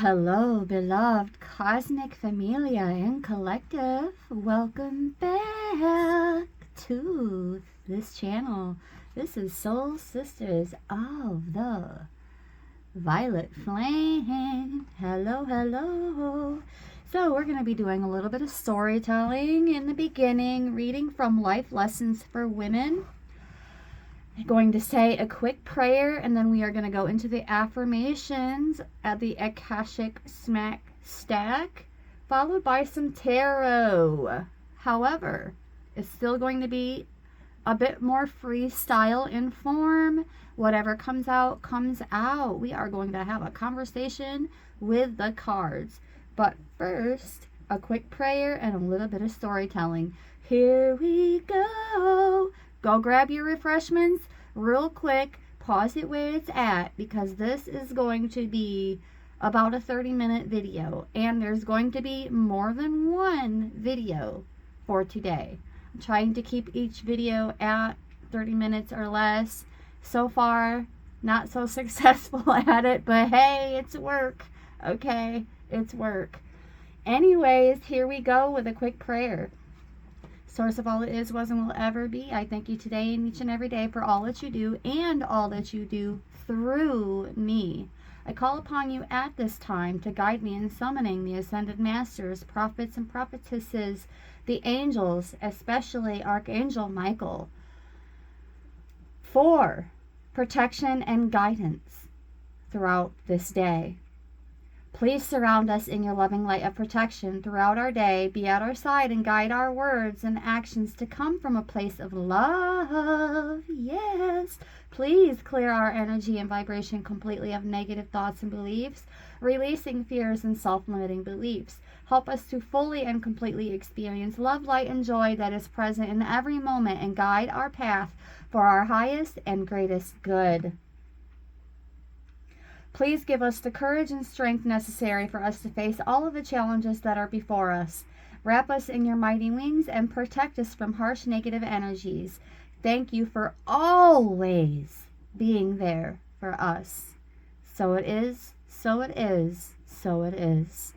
Hello, beloved cosmic familia and collective. Welcome back to this channel. This is Soul Sisters of the Violet Flame. Hello, hello. So we're going to be doing a little bit of storytelling in the beginning, reading from Life Lessons for Women. I'm going to say a quick prayer, and then we are going to go into the affirmations at the Akashic Smack Stack, followed by some tarot. However, it's still going to be a bit more freestyle in form. Whatever comes out, comes out. We are going to have a conversation with the cards. But first, a quick prayer and a little bit of storytelling. Here we go. Go grab your refreshments real quick. Pause it where it's at, because this is going to be about a 30-minute video. And there's going to be more than one video for today. I'm trying to keep each video at 30 minutes or less. So far, not so successful at it, but hey, it's work. Okay, it's work. Anyways, here we go with a quick prayer. Source of all that is, was, and will ever be, I thank you today and each and every day for all that you do and all that you do through me. I call upon you at this time to guide me in summoning the ascended masters, prophets and prophetesses, the angels, especially Archangel Michael, for protection and guidance throughout this day. Please surround us in your loving light of protection throughout our day. Be at our side and guide our words and actions to come from a place of love. Yes. Please clear our energy and vibration completely of negative thoughts and beliefs, releasing fears and self-limiting beliefs. Help us to fully and completely experience love, light, and joy that is present in every moment, and guide our path for our highest and greatest good. Please give us the courage and strength necessary for us to face all of the challenges that are before us. Wrap us in your mighty wings and protect us from harsh negative energies. Thank you for always being there for us. So it is, so it is, so it is.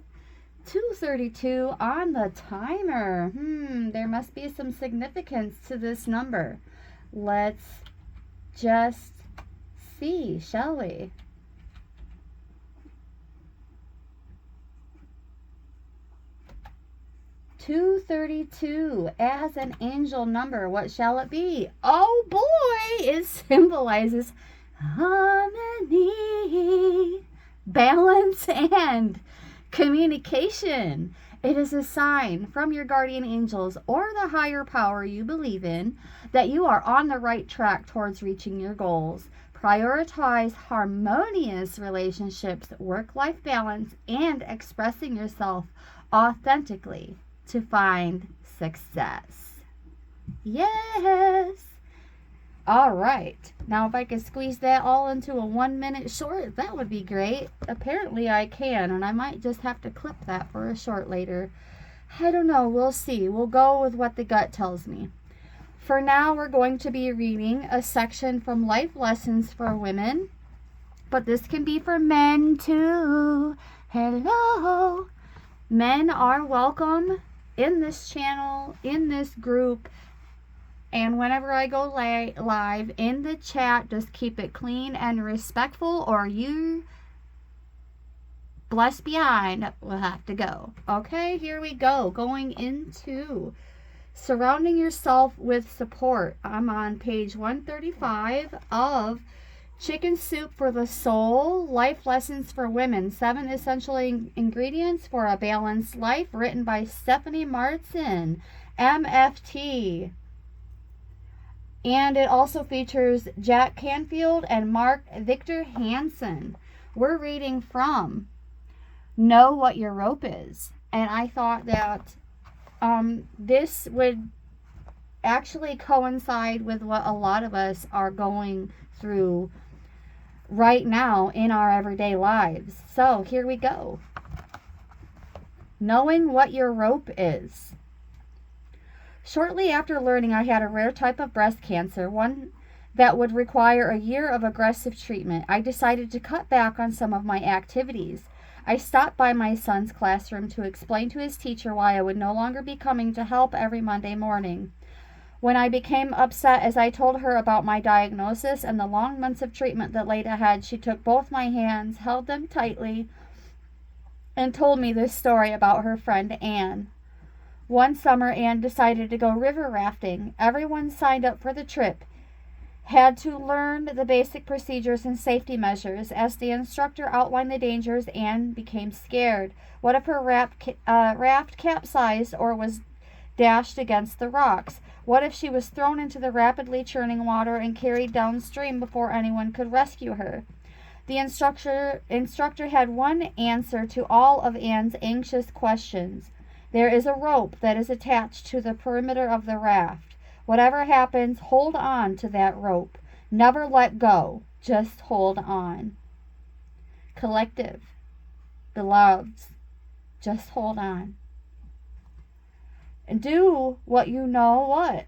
2:32 on the timer. There must be some significance to this number. Let's just see, shall we? 232 as an angel number. What shall it be? Oh boy, it symbolizes harmony, balance, and communication. It is a sign from your guardian angels or the higher power you believe in that you are on the right track towards reaching your goals. Prioritize harmonious relationships, work-life balance, and expressing yourself authentically to find success. Yes. All right. Now, if I could squeeze that all into a 1-minute short, that would be great. Apparently, I can, and I might just have to clip that for a short later. I don't know. We'll see. We'll go with what the gut tells me. For now, we're going to be reading a section from Life Lessons for Women, but this can be for men too. Hello. Men are welcome in this channel, in this group, and whenever I go live in the chat, just keep it clean and respectful, or you blessed behind will have to go. Okay, here we go. Going into surrounding yourself with support. I'm on page 135 of Chicken Soup for the Soul, Life Lessons for Women, 7 Essential Ingredients for a Balanced Life, written by Stephanie Martin, MFT. And it also features Jack Canfield and Mark Victor Hansen. We're reading from Know What Your Rope Is. And I thought that this would actually coincide with what a lot of us are going through right now in our everyday lives. So here we go. Knowing what your rope is. Shortly after learning I had a rare type of breast cancer, one that would require a year of aggressive treatment, I decided to cut back on some of my activities. I stopped by my son's classroom to explain to his teacher why I would no longer be coming to help every Monday morning. When I became upset as I told her about my diagnosis and the long months of treatment that laid ahead, she took both my hands, held them tightly, and told me this story about her friend Anne. One summer, Anne decided to go river rafting. Everyone signed up for the trip had to learn the basic procedures and safety measures. As the instructor outlined the dangers, Anne became scared. What if her raft capsized or was dashed against the rocks? What if she was thrown into the rapidly churning water and carried downstream before anyone could rescue her? The instructor had one answer to all of Anne's anxious questions. There is a rope that is attached to the perimeter of the raft. Whatever happens, hold on to that rope. Never let go. Just hold on. Collective, beloveds, just hold on. And do what you know what.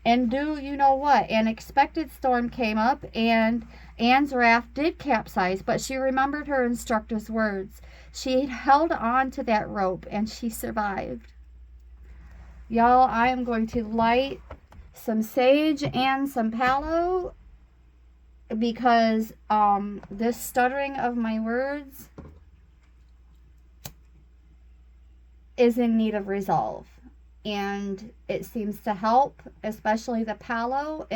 And do you know what? An expected storm came up and Anne's raft did capsize, but she remembered her instructor's words. She held on to that rope and she survived. Y'all, I am going to light some sage and some palo because this stuttering of my words is in need of resolve. And it seems to help, especially the palo.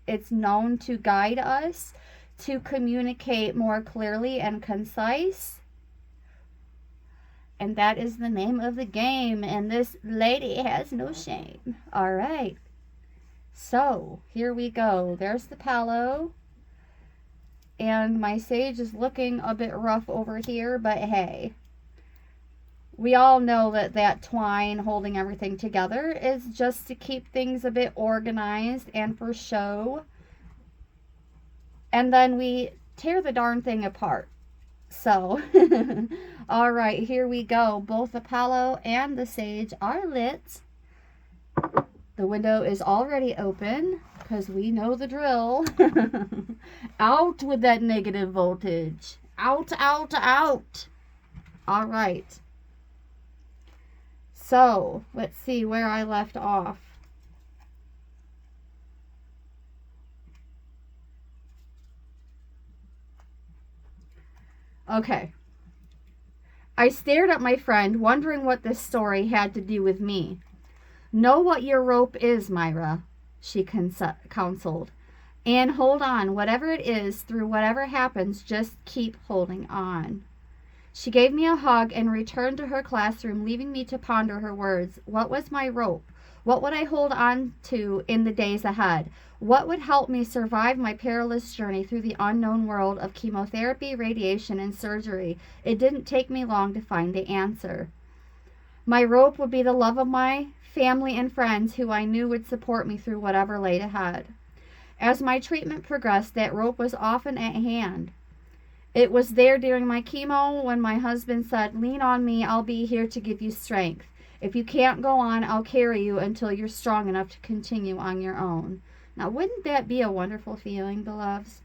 It's known to guide us to communicate more clearly and concise. And that is the name of the game. And this lady has no shame. All right. So, here we go. There's the palo. And my sage is looking a bit rough over here, but hey. We all know that twine holding everything together is just to keep things a bit organized and for show. And then we tear the darn thing apart. So, all right, here we go. Both the palo and the sage are lit. The window is already open because we know the drill. Out with that negative voltage. Out, out, out. All right. So, let's see where I left off. Okay. I stared at my friend, wondering what this story had to do with me. Know what your rope is, Myra, she counseled. And hold on, whatever it is, through whatever happens, just keep holding on. She gave me a hug and returned to her classroom, leaving me to ponder her words. What was my rope? What would I hold on to in the days ahead? What would help me survive my perilous journey through the unknown world of chemotherapy, radiation, and surgery? It didn't take me long to find the answer. My rope would be the love of my family and friends who I knew would support me through whatever lay ahead. As my treatment progressed, that rope was often at hand. It was there during my chemo when my husband said, "Lean on me, I'll be here to give you strength. If you can't go on, I'll carry you until you're strong enough to continue on your own." Now, wouldn't that be a wonderful feeling, beloveds?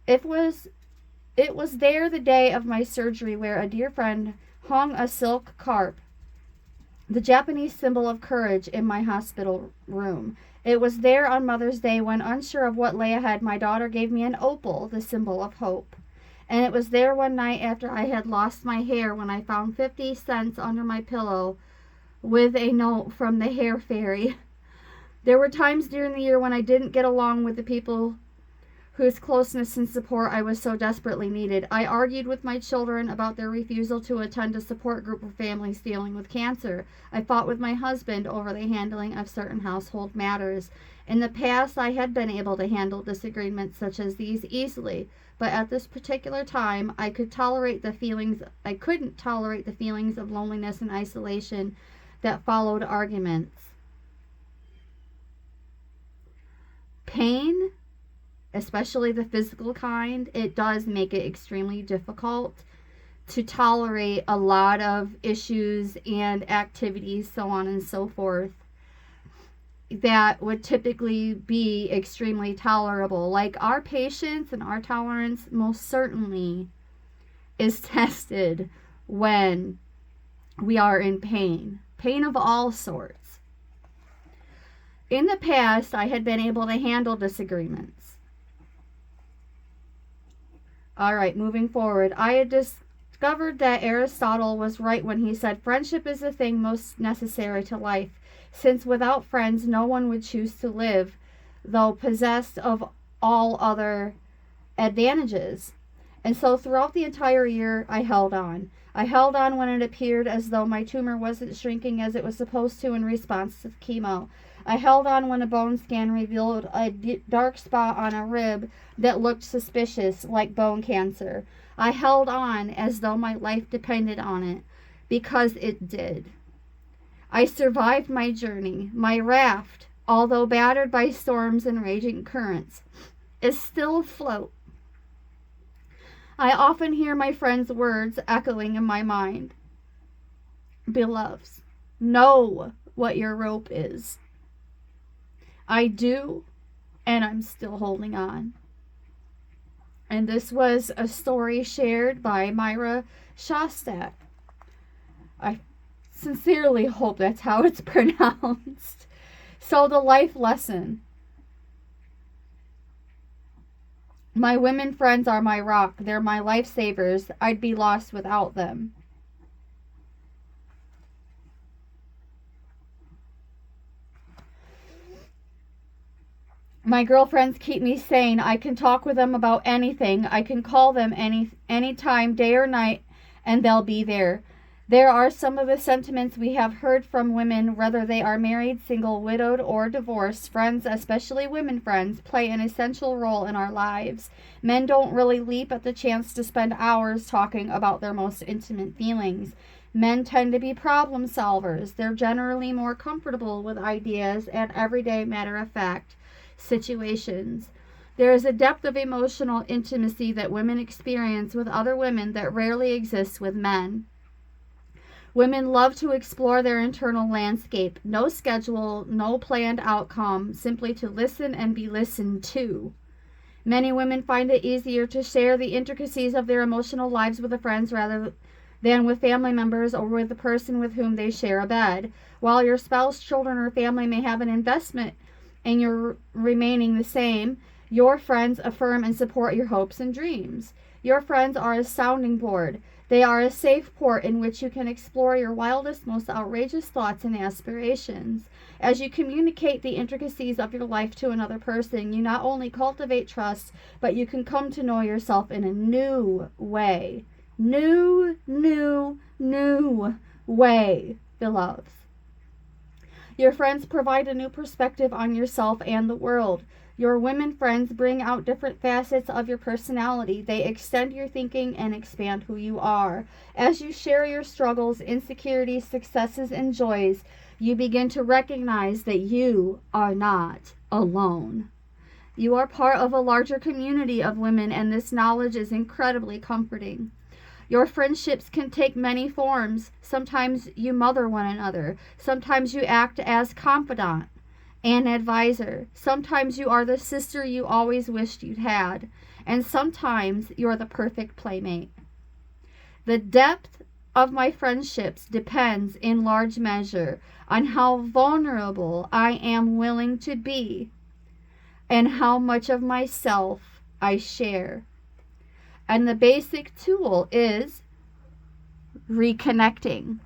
It was there the day of my surgery where a dear friend hung a silk carp, the Japanese symbol of courage, in my hospital room. It was there on Mother's Day when, unsure of what lay ahead, my daughter gave me an opal, the symbol of hope. And it was there one night after I had lost my hair when I found 50 cents under my pillow with a note from the hair fairy. There were times during the year when I didn't get along with the people whose closeness and support I was so desperately needed. I argued with my children about their refusal to attend a support group of families dealing with cancer. I fought with my husband over the handling of certain household matters. In the past, I had been able to handle disagreements such as these easily, but at this particular time, I couldn't tolerate the feelings of loneliness and isolation that followed arguments. Pain, especially the physical kind, it does make it extremely difficult to tolerate a lot of issues and activities, so on and so forth, that would typically be extremely tolerable. Like our patience and our tolerance most certainly is tested when we are in pain, pain of all sorts. In the past, I had been able to handle disagreements. All right, moving forward. I had discovered that Aristotle was right when he said friendship is the thing most necessary to life, since without friends no one would choose to live, though possessed of all other advantages. And so throughout the entire year, I held on. I held on when it appeared as though my tumor wasn't shrinking as it was supposed to in response to chemo. I held on when a bone scan revealed a dark spot on a rib that looked suspicious, like bone cancer. I held on as though my life depended on it, because it did. I survived my journey. My raft, although battered by storms and raging currents, is still afloat. I often hear my friends' words echoing in my mind. Beloveds, know what your rope is. I do, and I'm still holding on. And this was a story shared by Myra Shostak. I sincerely hope that's how it's pronounced. So the life lesson. My women friends are my rock. They're my lifesavers. I'd be lost without them. My girlfriends keep me sane. I can talk with them about anything. I can call them any time, day or night, and they'll be there. There are some of the sentiments we have heard from women, whether they are married, single, widowed, or divorced. Friends, especially women friends, play an essential role in our lives. Men don't really leap at the chance to spend hours talking about their most intimate feelings. Men tend to be problem solvers. They're generally more comfortable with ideas and everyday matter-of-fact situations. There is a depth of emotional intimacy that women experience with other women that rarely exists with men. Women love to explore their internal landscape. No schedule, no planned outcome, simply to listen and be listened to. Many women find it easier to share the intricacies of their emotional lives with their friends rather than with family members or with the person with whom they share a bed. While your spouse, children, or family may have an investment in your remaining the same, your friends affirm and support your hopes and dreams. Your friends are a sounding board. They are a safe port in which you can explore your wildest, most outrageous thoughts and aspirations. As you communicate the intricacies of your life to another person, you not only cultivate trust, but you can come to know yourself in a new way. New way, beloveds. Your friends provide a new perspective on yourself and the world. Your women friends bring out different facets of your personality. They extend your thinking and expand who you are. As you share your struggles, insecurities, successes, and joys, you begin to recognize that you are not alone. You are part of a larger community of women, and this knowledge is incredibly comforting. Your friendships can take many forms. Sometimes you mother one another. Sometimes you act as confidant and advisor. Sometimes you are the sister you always wished you'd had. And sometimes you're the perfect playmate. The depth of my friendships depends in large measure on how vulnerable I am willing to be and how much of myself I share. And the basic tool is reconnecting.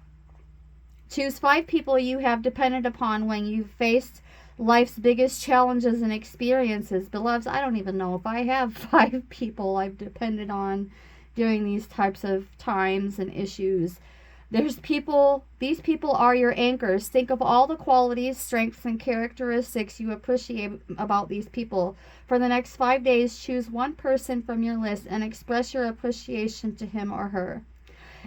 Choose 5 people you have depended upon when you've faced life's biggest challenges and experiences. Beloveds, I don't even know if I have 5 people I've depended on during these types of times and issues. These people are your anchors. Think of all the qualities, strengths, and characteristics you appreciate about these people. For the next 5 days, choose one person from your list and express your appreciation to him or her.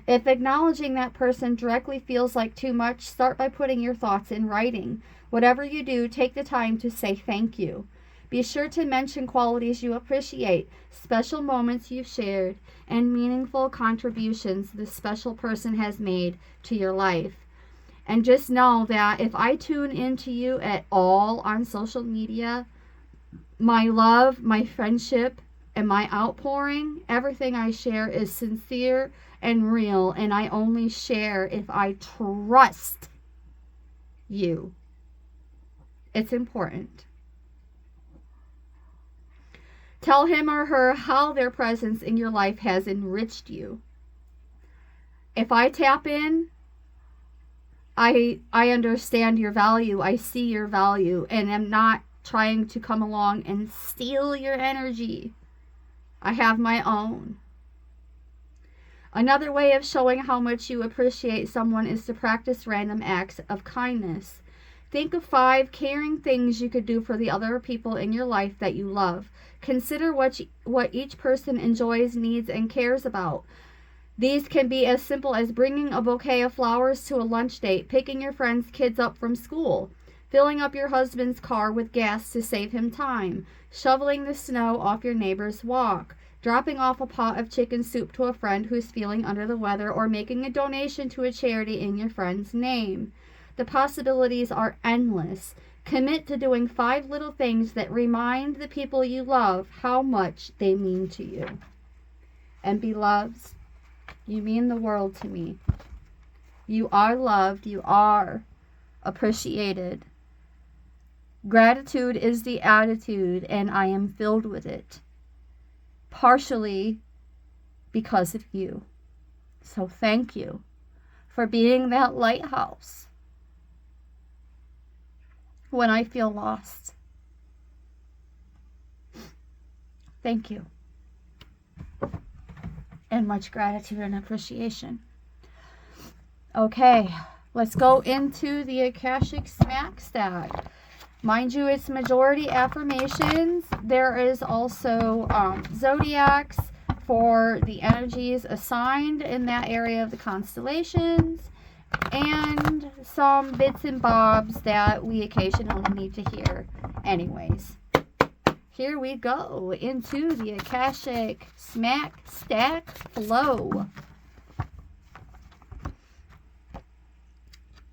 If acknowledging that person directly feels like too much, start by putting your thoughts in writing. Whatever you do, take the time to say thank you. Be sure to mention qualities you appreciate, special moments you've shared, and meaningful contributions this special person has made to your life. And just know that if I tune into you at all on social media, my love, my friendship, And my outpouring, everything I share is sincere and real, and I only share if I trust you. It's important. Tell him or her how their presence in your life has enriched you. If I tap in, I understand your value. I see your value, and I'm not trying to come along and steal your energy. I have my own. Another way of showing how much you appreciate someone is to practice random acts of kindness. Think of 5 caring things you could do for the other people in your life that you love. Consider what each person enjoys, needs, and cares about. These can be as simple as bringing a bouquet of flowers to a lunch date, picking your friend's kids up from school, filling up your husband's car with gas to save him time, shoveling the snow off your neighbor's walk, dropping off a pot of chicken soup to a friend who's feeling under the weather, or making a donation to a charity in your friend's name. The possibilities are endless. Commit to doing 5 little things that remind the people you love how much they mean to you. And beloveds, you mean the world to me. You are loved. You are appreciated. Gratitude is the attitude, and I am filled with it. Partially because of you. So thank you for being that lighthouse when I feel lost. Thank you. And much gratitude and appreciation. Okay, let's go into the Akashic Smack Stack. Mind you, it's majority affirmations. There is also zodiacs for the energies assigned in that area of the constellations, and some bits and bobs that we occasionally need to hear. Anyways, here we go into the Akashic Smack Stack flow.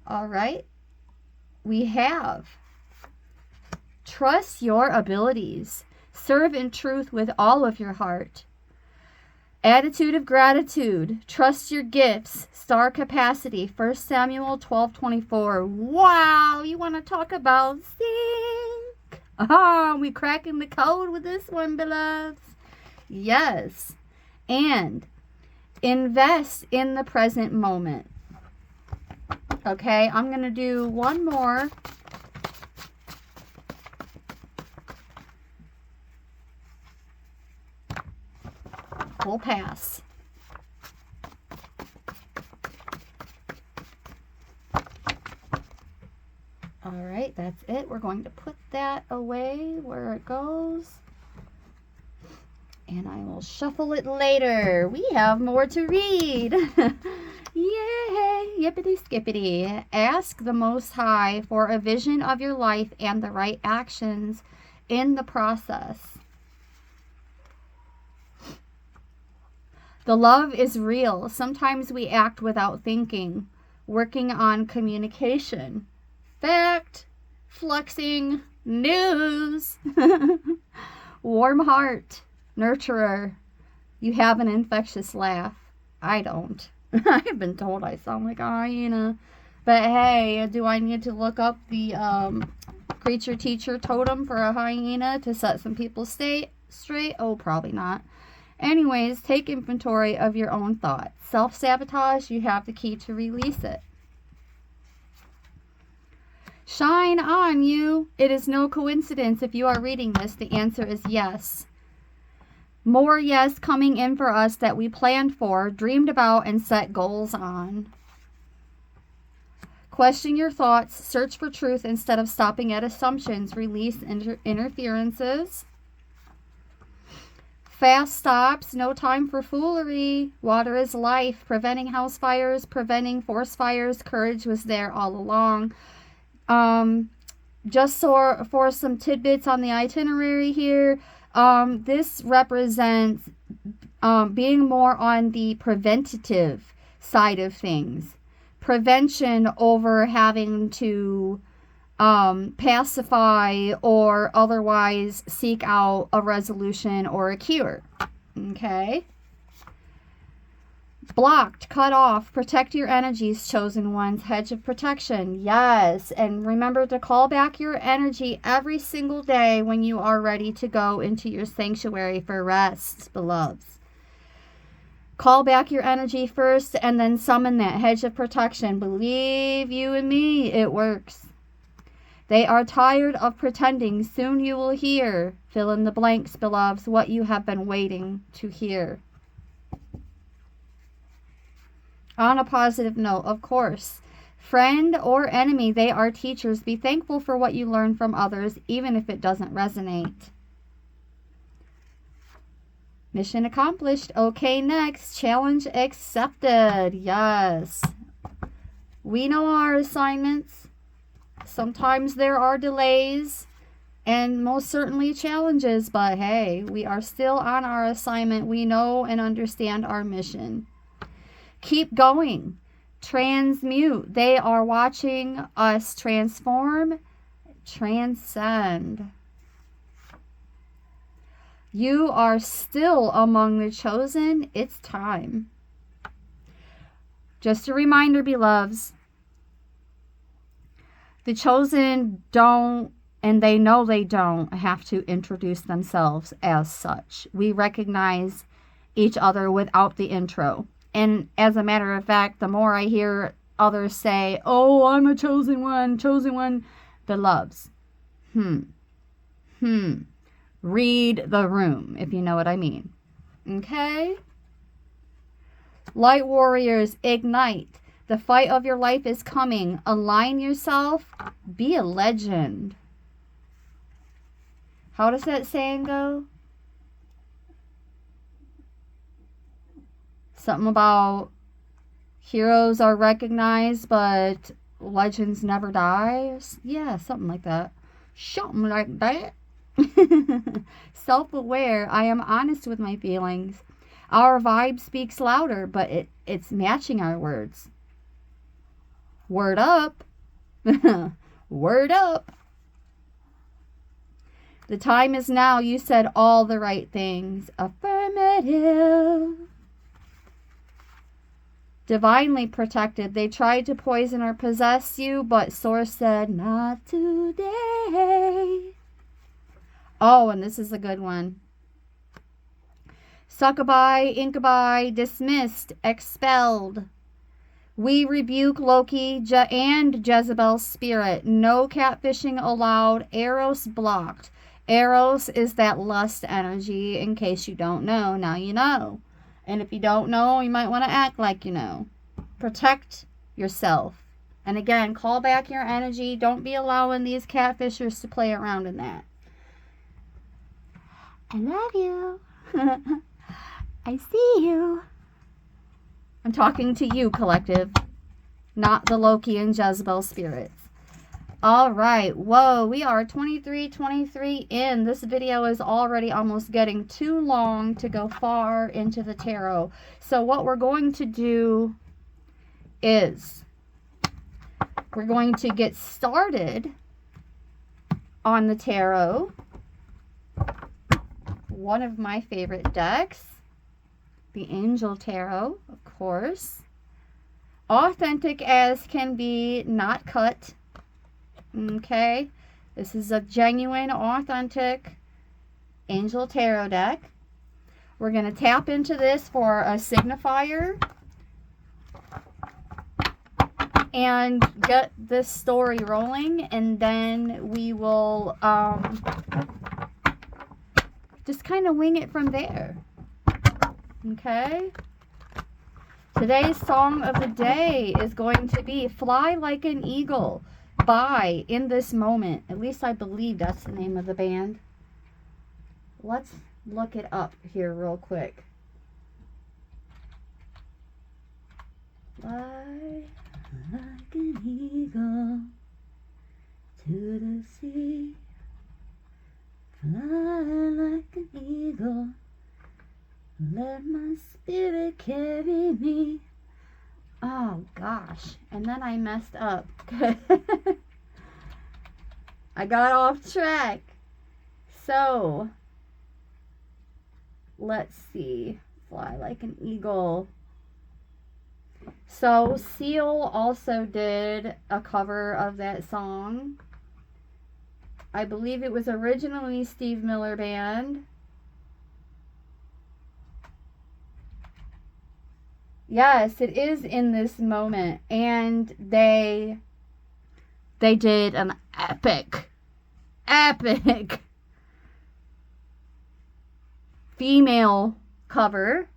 All right, we have: trust your abilities. Serve in truth with all of your heart. Attitude of gratitude. Trust your gifts. Star capacity. 1 Samuel 12:24. Wow, you want to talk about sync? We cracking the code with this one, beloveds. Yes. And invest in the present moment. Okay, I'm going to do one more. We'll pass. All right, that's it. We're going to put that away where it goes. And I will shuffle it later. We have more to read. Yay! Yippity skippity. Ask the Most High for a vision of your life and the right actions in the process. The love is real. Sometimes we act without thinking. Working on communication. Fact. Flexing. News. Warm heart. Nurturer. You have an infectious laugh. I don't. I've been told I sound like a hyena. But hey, do I need to look up the creature teacher totem for a hyena to set some people straight? Oh, probably not. Anyways, take inventory of your own thoughts. Self-sabotage, you have the key to release it. Shine on, you. It is no coincidence if you are reading this. The answer is yes. More yes coming in for us that we planned for, dreamed about, and set goals on. Question your thoughts. Search for truth instead of stopping at assumptions. Release interferences. Fast stops, no time for foolery. Water is life. Preventing house fires, preventing forest fires. Courage was there all along. Just for some tidbits on the itinerary here, this represents being more on the preventative side of things. Prevention over having to pacify or otherwise seek out a resolution or a cure. Okay? Blocked, cut off, protect your energies, chosen ones, hedge of protection. Yes, and remember to call back your energy every single day when you are ready to go into your sanctuary for rest, beloveds. Call back your energy first and then summon that hedge of protection. Believe you and me, it works. They are tired of pretending. Soon you will hear, fill in the blanks, beloveds, what you have been waiting to hear. On a positive note, of course, friend or enemy, they are teachers. Be thankful for what you learn from others, even if it doesn't resonate. Mission accomplished. Okay, next. Challenge accepted. Yes. We know our assignments. Sometimes there are delays and most certainly challenges, but hey, we are still on our assignment. We know and understand our mission. Keep going. Transmute. They are watching us transform, transcend. You are still among the chosen. It's time. Just a reminder, beloveds. The chosen don't, and they know they don't, have to introduce themselves as such. We recognize each other without the intro. And as a matter of fact, the more I hear others say, oh, I'm a chosen one, beloveds. Read the room, if you know what I mean. Okay? Light warriors, ignite. The fight of your life is coming. Align yourself. Be a legend. How does that saying go? Something about heroes are recognized, but legends never die. Yeah, something like that. Something like that. Self-aware. I am honest with my feelings. Our vibe speaks louder, but it's matching our words. Word up. Word up. The time is now. You said all the right things. Affirmative. Divinely protected. They tried to poison or possess you, but Source said, not today. Oh, and this is a good one. Succubi, incubi, dismissed, expelled. We rebuke Loki and Jezebel's spirit. No catfishing allowed. Eros blocked. Eros is that lust energy, in case you don't know. Now you know. And if you don't know, you might want to act like you know. Protect yourself. And again, call back your energy. Don't be allowing these catfishers to play around in that. I love you. I see you. I'm talking to you, collective, not the Loki and Jezebel spirits. All right. Whoa, we are 23 in. This video is already almost getting too long to go far into the tarot. So what we're going to do is we're going to get started on the tarot. One of my favorite decks, the Angel Tarot, of course. Authentic as can be, not cut. Okay, this is a genuine, authentic Angel Tarot deck. We're going to tap into this for a signifier and get this story rolling, and then we will just kind of wing it from there. Okay? Today's song of the day is going to be Fly Like an Eagle by In This Moment. At least I believe that's the name of the band. Let's look it up here real quick. Fly like an eagle to the sea. Fly like an eagle. Let my spirit carry me. Oh gosh, and then I messed up. I got off track. So, let's see. Fly like an eagle. So, Seal also did a cover of that song. I believe it was originally Steve Miller Band. Yes, it is In This Moment. And they did an epic female cover.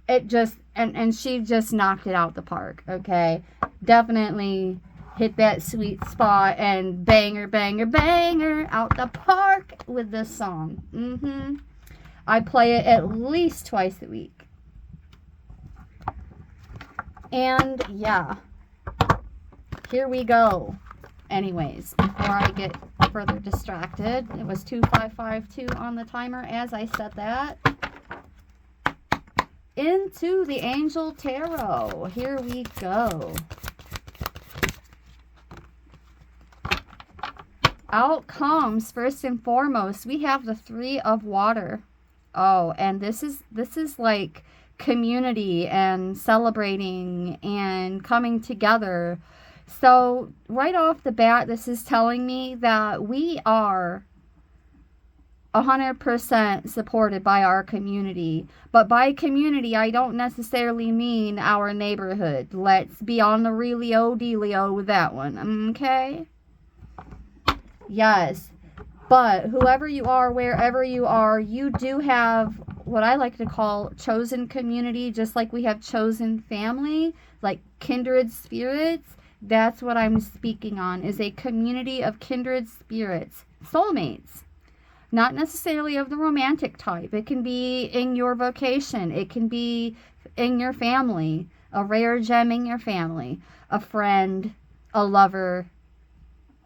It just, and she just knocked it out the park, okay? Definitely hit that sweet spot and banger, banger, banger out the park with this song. I play it at least twice a week. And yeah, here we go. Anyways, before I get further distracted, it was 2552 on the timer as I set that. Into the Angel Tarot. Here we go. Out comes, first and foremost, we have the Three of Water. Oh, and this is like community and celebrating and coming together. So right off the bat, this is telling me that we are 100% supported by our community. But by community, I don't necessarily mean our neighborhood. Let's be on the realio dealio with that one, okay? Yes, but whoever you are, wherever you are, you do have what I like to call chosen community, just like we have chosen family, like kindred spirits. That's what I'm speaking on, is a community of kindred spirits, soulmates. Not necessarily of the romantic type. It can be in your vocation. It can be in your family, a rare gem in your family, a friend, a lover,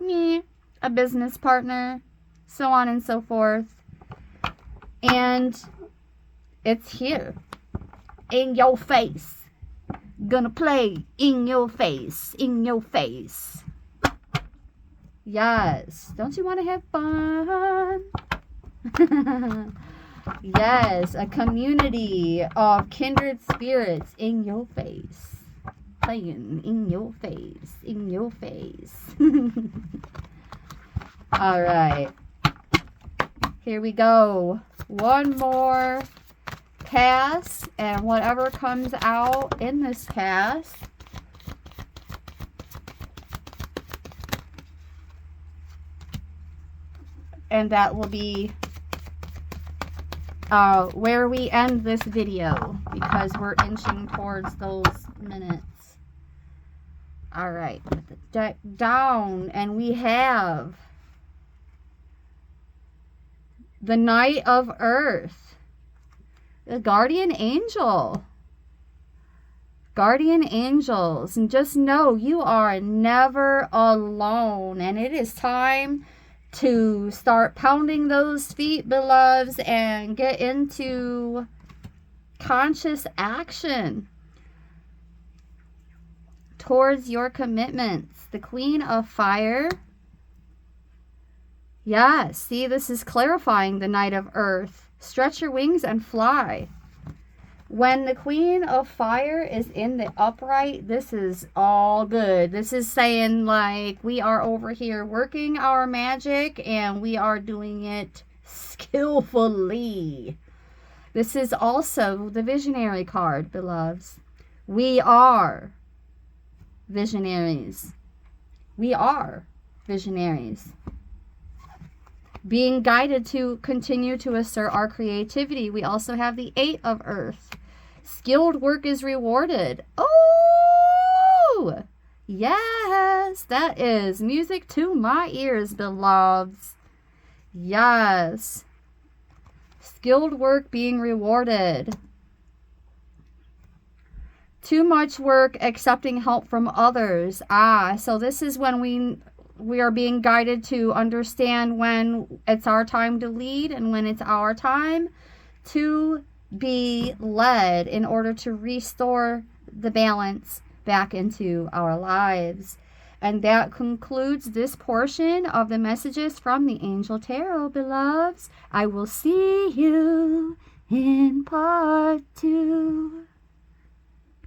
a business partner, so on and so forth. And it's here, in your face. Gonna play in your face, in your face. Yes, don't you want to have fun? Yes, a community of kindred spirits in your face. Playing in your face, in your face. All right. Here we go. One more cast, and whatever comes out in this cast, and that will be where we end this video, because we're inching towards those minutes. All right, put the deck down, and we have the Knight of Earth, the Guardian Angel. Guardian angels, and just know you are never alone, and it is time to start pounding those feet, beloveds, and get into conscious action towards your commitments. The Queen of Fire. Yeah, see, this is clarifying the Knight of Earth. Stretch your wings and fly. When the Queen of Fire is in the upright, this is all good. This is saying, like, we are over here working our magic and we are doing it skillfully. This is also the Visionary card, beloveds. We are visionaries. We are visionaries. Being guided to continue to assert our creativity. We also have the Eight of Earth. Skilled work is rewarded. Oh, yes, that is music to my ears, beloveds. Yes, skilled work being rewarded. Too much work, accepting help from others. So this is when we are being guided to understand when it's our time to lead and when it's our time to be led, in order to restore the balance back into our lives. And that concludes this portion of the messages from the Angel Tarot, beloveds. I will see you in part 2.